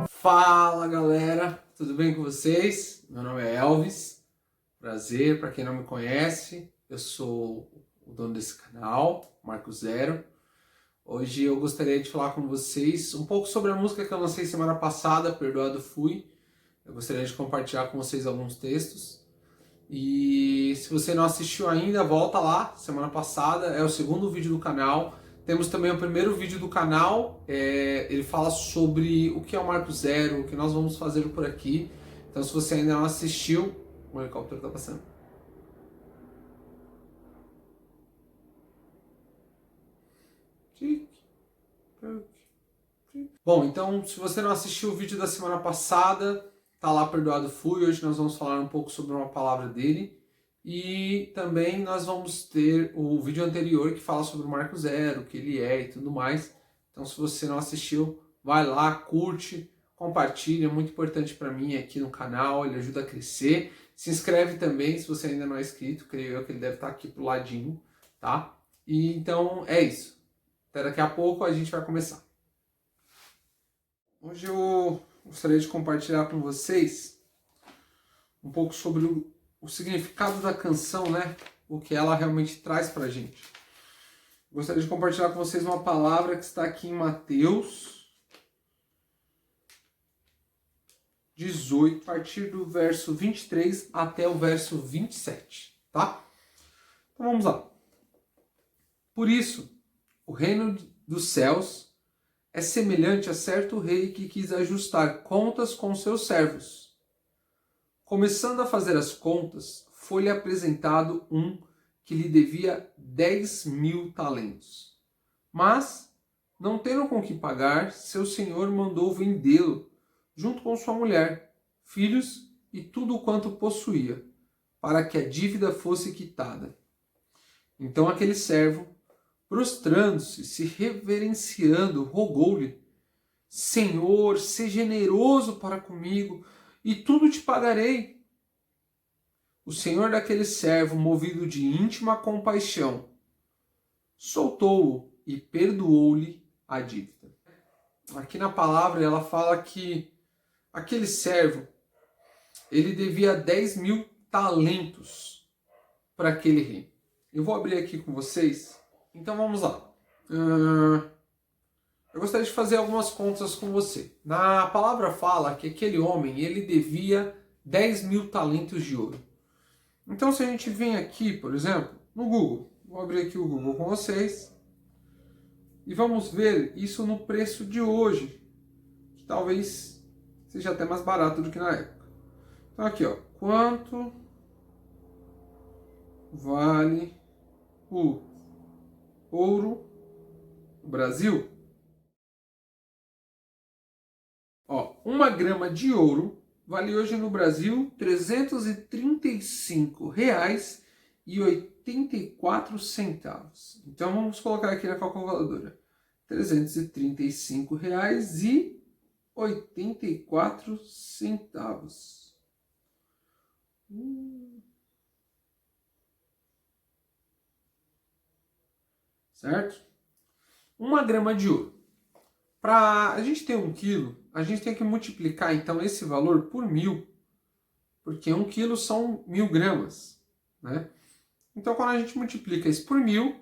Fala galera, tudo bem com vocês? Meu nome é Elvis, prazer, para quem não me conhece, eu sou o dono desse canal, Marco Zero. Hoje eu gostaria de falar com vocês um pouco sobre a música que eu lancei semana passada, Perdoado Fui. Eu gostaria de compartilhar com vocês alguns textos. E se você não assistiu ainda, volta lá, semana passada, é o segundo vídeo do canal. Temos também o primeiro vídeo do canal, ele fala sobre o que é o Marco Zero, o que nós vamos fazer por aqui. Então se você ainda não assistiu, o helicóptero está passando. Bom, então se você não assistiu o vídeo da semana passada, tá lá, Perdoado Fui. Hoje nós vamos falar um pouco sobre uma palavra dele. E também nós vamos ter o vídeo anterior que fala sobre o Marco Zero, o que ele é e tudo mais. Então se você não assistiu, vai lá, curte, compartilha, é muito importante para mim aqui no canal, ele ajuda a crescer. Se inscreve também, se você ainda não é inscrito, creio eu que ele deve estar aqui pro ladinho, tá? E então é isso. Até daqui a pouco a gente vai começar. Hoje eu gostaria de compartilhar com vocês um pouco sobre o significado da canção, né? O que ela realmente traz pra gente. Gostaria de compartilhar com vocês uma palavra que está aqui em Mateus 18, a partir do verso 23 até o verso 27, tá? Então vamos lá. Por isso, o reino dos céus é semelhante a certo rei que quis ajustar contas com seus servos. Começando a fazer as contas, foi-lhe apresentado um que lhe devia 10.000 talentos. Mas, não tendo com que pagar, seu senhor mandou vendê-lo, junto com sua mulher, filhos e tudo quanto possuía, para que a dívida fosse quitada. Então aquele servo, prostrando-se, se reverenciando, rogou-lhe: Senhor, seja generoso para comigo, e tudo te pagarei. O senhor daquele servo, movido de íntima compaixão, soltou-o e perdoou-lhe a dívida. Aqui na palavra ela fala que aquele servo, ele devia 10.000 talentos para aquele rei. Eu vou abrir aqui com vocês. Então vamos lá. Eu gostaria de fazer algumas contas com você. Na palavra fala que aquele homem, ele devia 10.000 talentos de ouro. Então se a gente vem aqui, por exemplo, no Google, vou abrir aqui o Google com vocês, e vamos ver isso no preço de hoje, que talvez seja até mais barato do que na época. Então aqui, ó, quanto vale o ouro no Brasil? Ó, 1 grama de ouro vale hoje no Brasil R$ 335,84. Então vamos colocar aqui na calculadora. R$ 335,84. Certo? 1 grama de ouro. Para a gente ter 1 quilo, a gente tem que multiplicar então esse valor por 1.000, porque 1 quilo são 1.000 gramas, né? Então quando a gente multiplica isso por 1.000,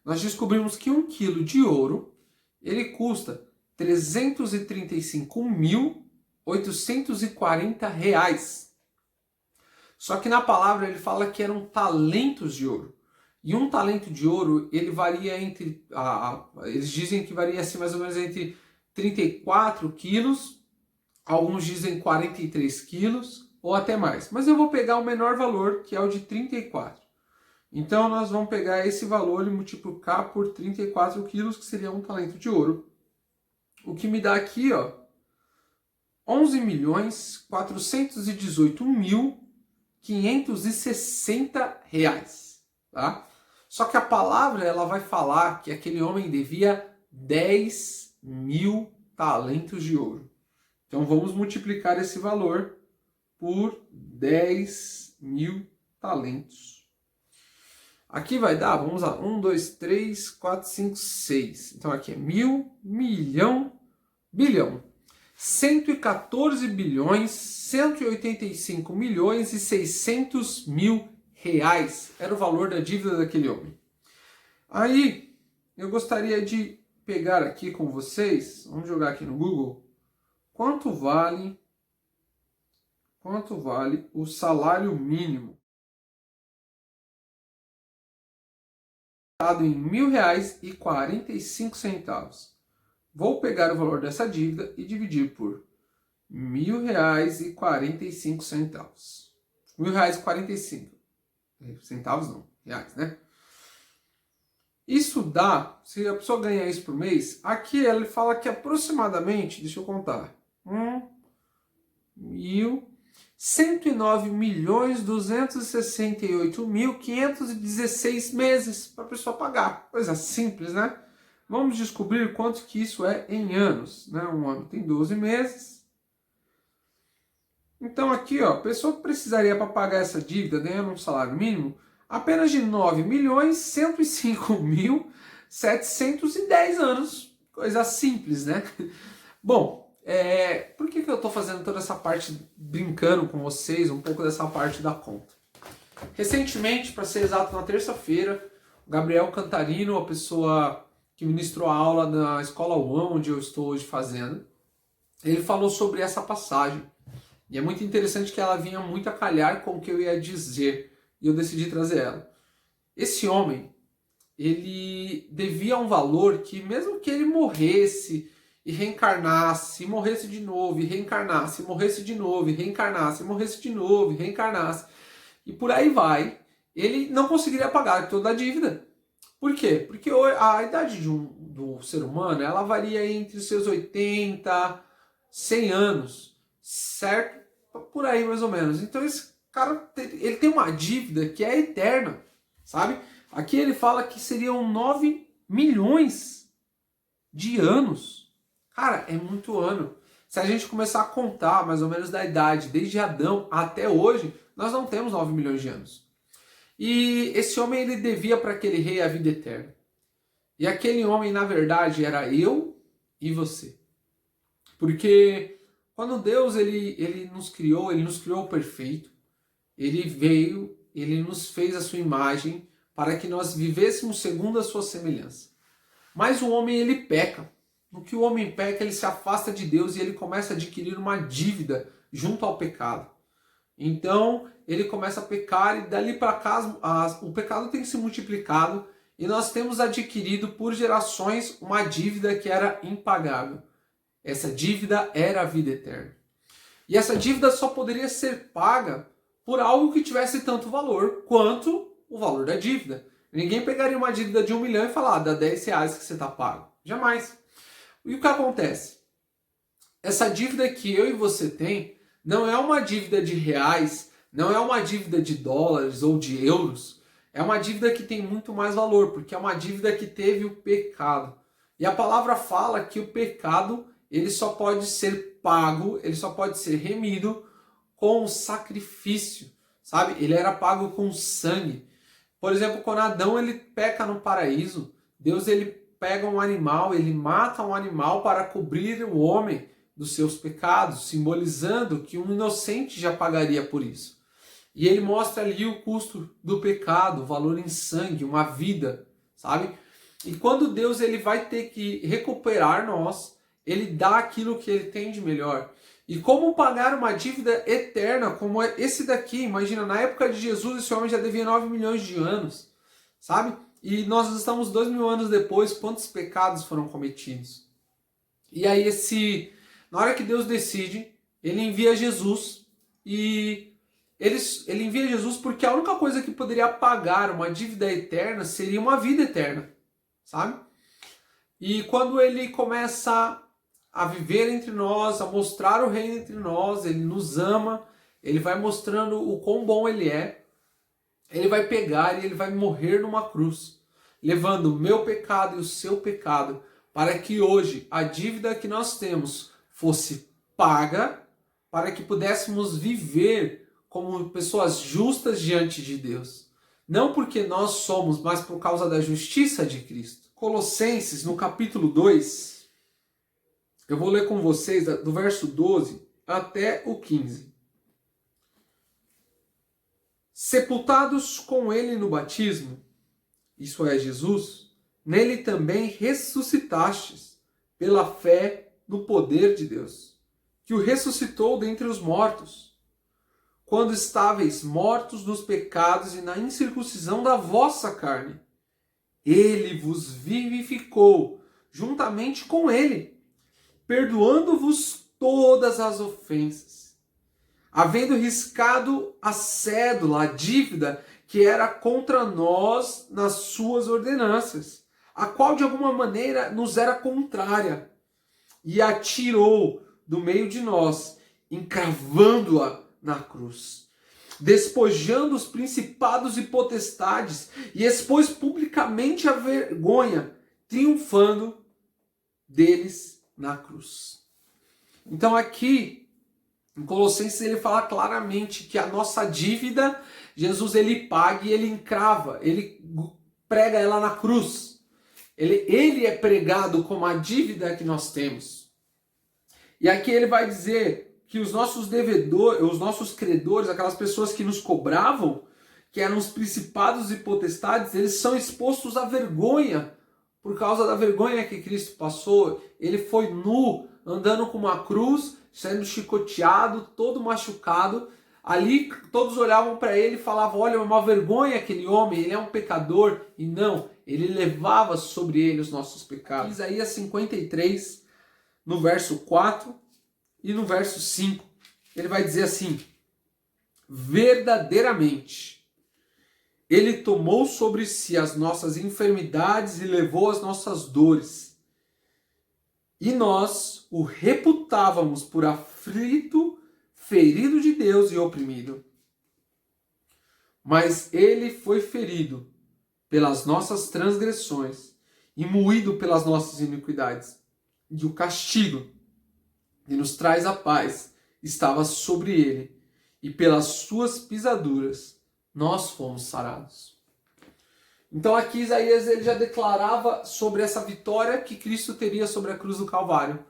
nós descobrimos que 1 quilo de ouro, ele custa R$ 335.840. Só que na palavra ele fala que eram talentos de ouro. E um talento de ouro, ele varia entre... eles dizem que varia assim mais ou menos entre 34 quilos, alguns dizem 43 quilos, ou até mais. Mas eu vou pegar o menor valor, que é o de 34. Então nós vamos pegar esse valor e multiplicar por 34 quilos, que seria um talento de ouro. O que me dá aqui, ó, 11.418.560 reais, tá? Só que a palavra ela vai falar que aquele homem devia 10.000 talentos de ouro. Então vamos multiplicar esse valor por 10.000 talentos. Aqui vai dar, vamos lá, 1, 2, 3, 4, 5, 6. Então aqui é 1.000, milhão, bilhão. 114 bilhões, 185 milhões e 600 mil reais. Era o valor da dívida daquele homem. Aí, eu gostaria de pegar aqui com vocês, vamos jogar aqui no Google, quanto vale o salário mínimo? Em R$ 1.000,45. Vou pegar o valor dessa dívida e dividir por R$ 1.000,45. R$ 1.000,45. Centavos não, reais, né? Isso dá, se a pessoa ganhar isso por mês, aqui ele fala que aproximadamente, deixa eu contar, 1.109.268.516 meses para a pessoa pagar. Coisa simples, né? Vamos descobrir quanto que isso é em anos, né? Um ano tem 12 meses. Então aqui, ó, a pessoa precisaria para pagar essa dívida, ganhando um salário mínimo, apenas de 9.105.710 anos. Coisa simples, né? Bom, por que eu estou fazendo toda essa parte, brincando com vocês, um pouco dessa parte da conta? Recentemente, para ser exato, na terça-feira, o Gabriel Cantarino, a pessoa que ministrou a aula na Escola One, onde eu estou hoje fazendo, ele falou sobre essa passagem. E é muito interessante que ela vinha muito a calhar com o que eu ia dizer. E eu decidi trazer ela. Esse homem, ele devia um valor que, mesmo que ele morresse e reencarnasse, e morresse de novo, e reencarnasse, e morresse de novo, e reencarnasse, e morresse de novo, e reencarnasse, e por aí vai, ele não conseguiria pagar toda a dívida. Por quê? Porque a idade do ser humano, ela varia entre seus 80, 100 anos, certo? Por aí mais ou menos. Então esse cara, ele tem uma dívida que é eterna, sabe? Aqui ele fala que seriam 9 milhões de anos. Cara, é muito ano. Se a gente começar a contar mais ou menos da idade, desde Adão até hoje, nós não temos 9 milhões de anos. E esse homem, ele devia para aquele rei a vida eterna. E aquele homem, na verdade, era eu e você. Porque quando Deus ele nos criou perfeito, ele veio, ele nos fez a sua imagem para que nós vivêssemos segundo a sua semelhança. Mas o homem, ele peca. No que o homem peca, ele se afasta de Deus e ele começa a adquirir uma dívida junto ao pecado. Então, ele começa a pecar e dali para cá o pecado tem se multiplicado e nós temos adquirido por gerações uma dívida que era impagável. Essa dívida era a vida eterna. E essa dívida só poderia ser paga por algo que tivesse tanto valor quanto o valor da dívida. Ninguém pegaria uma dívida de 1 milhão e falar, dá R$ 10 que você está pago. Jamais. E o que acontece? Essa dívida que eu e você tem não é uma dívida de reais, não é uma dívida de dólares ou de euros. É uma dívida que tem muito mais valor, porque é uma dívida que teve o pecado. E a palavra fala que o pecado ele só pode ser pago, ele só pode ser remido com sacrifício, sabe? Ele era pago com sangue. Por exemplo, quando Adão ele peca no paraíso, Deus ele pega um animal, ele mata um animal para cobrir o homem dos seus pecados, simbolizando que um inocente já pagaria por isso. E ele mostra ali o custo do pecado, o valor em sangue, uma vida, sabe? E quando Deus ele vai ter que recuperar nós, ele dá aquilo que ele tem de melhor. E como pagar uma dívida eterna como esse daqui? Imagina, na época de Jesus, esse homem já devia 9 milhões de anos, sabe? E nós estamos 2.000 anos depois, quantos pecados foram cometidos? E aí na hora que Deus decide, ele envia Jesus e ele envia Jesus porque a única coisa que poderia pagar uma dívida eterna seria uma vida eterna, sabe? E quando ele começa a viver entre nós, a mostrar o reino entre nós, ele nos ama, ele vai mostrando o quão bom ele é, ele vai pegar e ele vai morrer numa cruz, levando o meu pecado e o seu pecado, para que hoje a dívida que nós temos fosse paga, para que pudéssemos viver como pessoas justas diante de Deus. não porque nós somos, mas por causa da justiça de Cristo. Colossenses, no capítulo 2, eu vou ler com vocês do verso 12 até o 15. Sepultados com ele no batismo, isso é Jesus, nele também ressuscitastes, pela fé no poder de Deus, que o ressuscitou dentre os mortos, quando estáveis mortos nos pecados e na incircuncisão da vossa carne. Ele vos vivificou juntamente com ele, perdoando-vos todas as ofensas, havendo riscado a cédula, a dívida que era contra nós nas suas ordenanças, a qual de alguma maneira nos era contrária, e a tirou do meio de nós, encravando-a na cruz, despojando os principados e potestades, e expôs publicamente a vergonha, triunfando deles na cruz. Então aqui, em Colossenses, ele fala claramente que a nossa dívida, Jesus ele paga e ele encrava, ele prega ela na cruz. Ele é pregado como a dívida que nós temos. E aqui ele vai dizer que os nossos devedores, os nossos credores, aquelas pessoas que nos cobravam, que eram os principados e potestades, eles são expostos à vergonha, por causa da vergonha que Cristo passou. Ele foi nu, andando com uma cruz, sendo chicoteado, todo machucado. Ali todos olhavam para ele e falavam, olha, é uma vergonha aquele homem, ele é um pecador. E não, ele levava sobre ele os nossos pecados. Isaías 53, no verso 4 e no verso 5, ele vai dizer assim, verdadeiramente, ele tomou sobre si as nossas enfermidades e levou as nossas dores. E nós o reputávamos por aflito, ferido de Deus e oprimido. Mas ele foi ferido pelas nossas transgressões e moído pelas nossas iniquidades. E o castigo que nos traz a paz estava sobre ele, e pelas suas pisaduras nós fomos sarados. Então aqui Isaías ele já declarava sobre essa vitória que Cristo teria sobre a cruz do Calvário.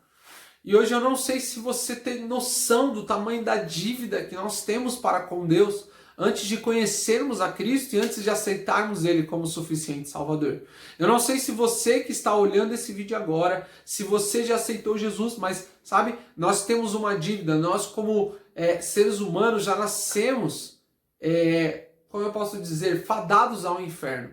E hoje eu não sei se você tem noção do tamanho da dívida que nós temos para com Deus antes de conhecermos a Cristo e antes de aceitarmos Ele como suficiente Salvador. Eu não sei se você que está olhando esse vídeo agora, se você já aceitou Jesus, mas sabe, nós temos uma dívida, nós como seres humanos já nascemos, como eu posso dizer, fadados ao inferno.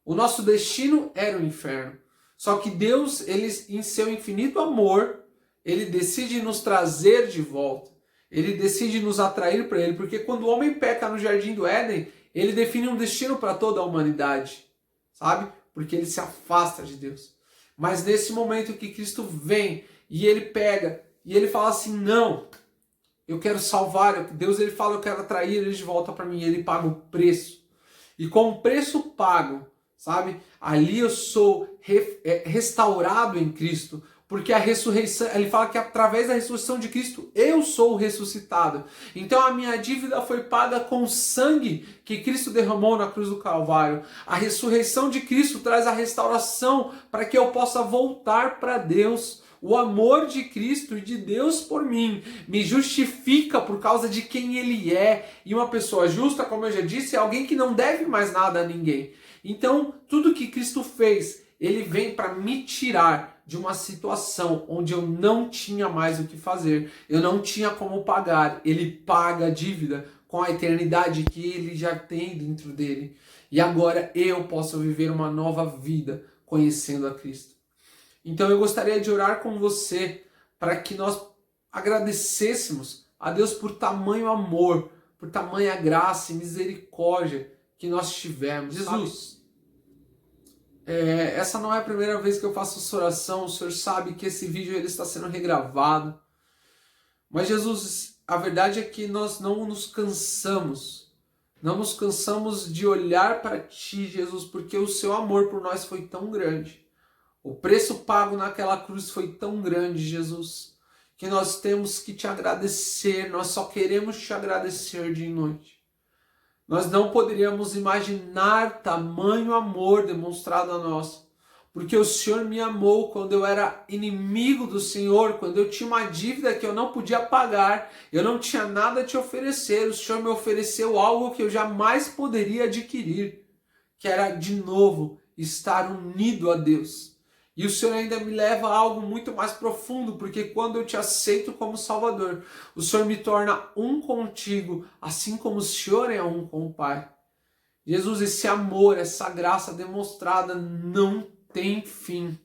O nosso destino era o inferno. Só que Deus, ele, em seu infinito amor, ele decide nos trazer de volta. Ele decide nos atrair para ele. Porque quando o homem peca no Jardim do Éden, ele define um destino para toda a humanidade. Sabe? Porque ele se afasta de Deus. Mas nesse momento que Cristo vem e ele pega e ele fala assim, não, eu quero salvar. Deus ele fala, eu quero atrair eles de volta para mim. Ele paga o preço. E com o preço pago, sabe? Ali eu sou restaurado em Cristo. Porque a ressurreição, ele fala que através da ressurreição de Cristo, eu sou ressuscitado. Então a minha dívida foi paga com o sangue que Cristo derramou na cruz do Calvário. A ressurreição de Cristo traz a restauração para que eu possa voltar para Deus. O amor de Cristo e de Deus por mim me justifica por causa de quem Ele é. E uma pessoa justa, como eu já disse, é alguém que não deve mais nada a ninguém. Então tudo que Cristo fez, Ele vem para me tirar de uma situação onde eu não tinha mais o que fazer, eu não tinha como pagar. Ele paga a dívida com a eternidade que ele já tem dentro dele. E agora eu posso viver uma nova vida conhecendo a Cristo. Então eu gostaria de orar com você para que nós agradecêssemos a Deus por tamanho amor, por tamanha graça e misericórdia que nós tivemos. Jesus, essa não é a primeira vez que eu faço essa oração. O Senhor sabe que esse vídeo ele está sendo regravado. Mas Jesus, a verdade é que nós não nos cansamos. Não nos cansamos de olhar para Ti, Jesus, porque o Seu amor por nós foi tão grande. O preço pago naquela cruz foi tão grande, Jesus, que nós temos que Te agradecer. Nós só queremos Te agradecer dia e noite. Nós não poderíamos imaginar tamanho amor demonstrado a nós, porque o Senhor me amou quando eu era inimigo do Senhor, quando eu tinha uma dívida que eu não podia pagar, eu não tinha nada a te oferecer, o Senhor me ofereceu algo que eu jamais poderia adquirir, que era, de novo, estar unido a Deus. E o Senhor ainda me leva a algo muito mais profundo, porque quando eu te aceito como Salvador, o Senhor me torna um contigo, assim como o Senhor é um com o Pai. Jesus, esse amor, essa graça demonstrada não tem fim.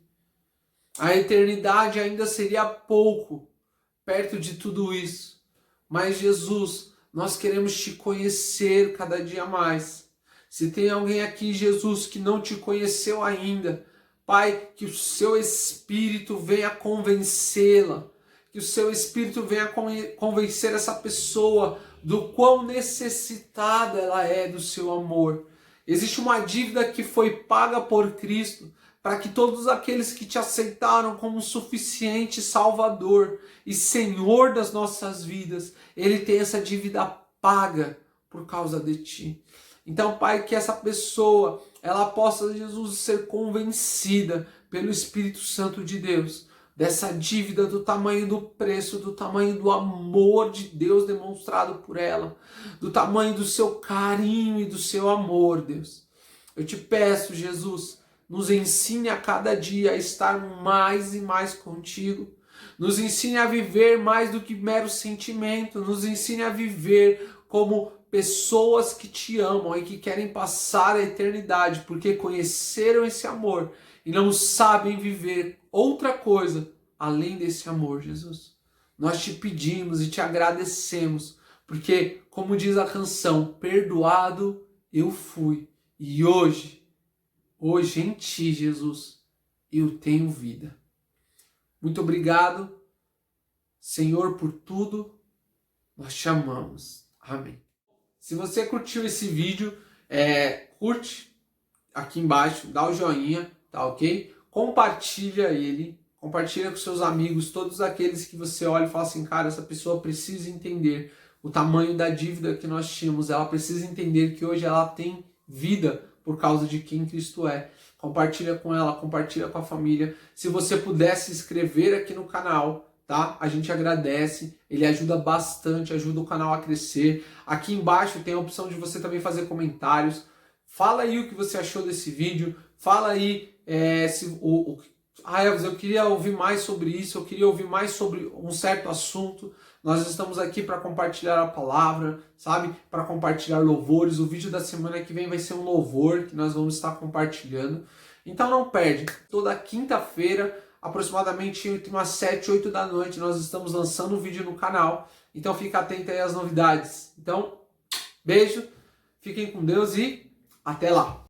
A eternidade ainda seria pouco perto de tudo isso. Mas Jesus, nós queremos te conhecer cada dia mais. Se tem alguém aqui, Jesus, que não te conheceu ainda, Pai, que o seu Espírito venha convencê-la, que o seu Espírito venha convencer essa pessoa do quão necessitada ela é do seu amor. Existe uma dívida que foi paga por Cristo, para que todos aqueles que te aceitaram como suficiente Salvador e Senhor das nossas vidas, Ele tem essa dívida paga por causa de ti. Então, Pai, que essa pessoa, ela possa, Jesus, ser convencida pelo Espírito Santo de Deus, dessa dívida, do tamanho do preço, do tamanho do amor de Deus demonstrado por ela, do tamanho do seu carinho e do seu amor, Deus. Eu te peço, Jesus, nos ensine a cada dia a estar mais e mais contigo. Nos ensine a viver mais do que mero sentimento. Nos ensine a viver como pessoas que te amam e que querem passar a eternidade porque conheceram esse amor e não sabem viver outra coisa além desse amor, Jesus. Nós te pedimos e te agradecemos porque, como diz a canção, perdoado eu fui e hoje em ti, Jesus, eu tenho vida. Muito obrigado, Senhor, por tudo. Nós te amamos. Amém. Se você curtiu esse vídeo, curte aqui embaixo, dá o joinha, tá ok? Compartilha ele, compartilha com seus amigos, todos aqueles que você olha e fala assim, cara, essa pessoa precisa entender o tamanho da dívida que nós tínhamos, ela precisa entender que hoje ela tem vida por causa de quem Cristo é. Compartilha com ela, compartilha com a família. Se você puder se inscrever aqui no canal, tá? A gente agradece, ele ajuda bastante, ajuda o canal a crescer. Aqui embaixo tem a opção de você também fazer comentários. Fala aí o que você achou desse vídeo. Fala aí eu queria ouvir mais sobre isso, eu queria ouvir mais sobre um certo assunto. Nós estamos aqui para compartilhar a palavra, sabe? Para compartilhar louvores. O vídeo da semana que vem vai ser um louvor que nós vamos estar compartilhando. Então não perde. Toda quinta-feira, aproximadamente entre umas 7 e 8 da noite, nós estamos lançando um vídeo no canal. Então fica atento aí às novidades. Então, beijo, fiquem com Deus e até lá!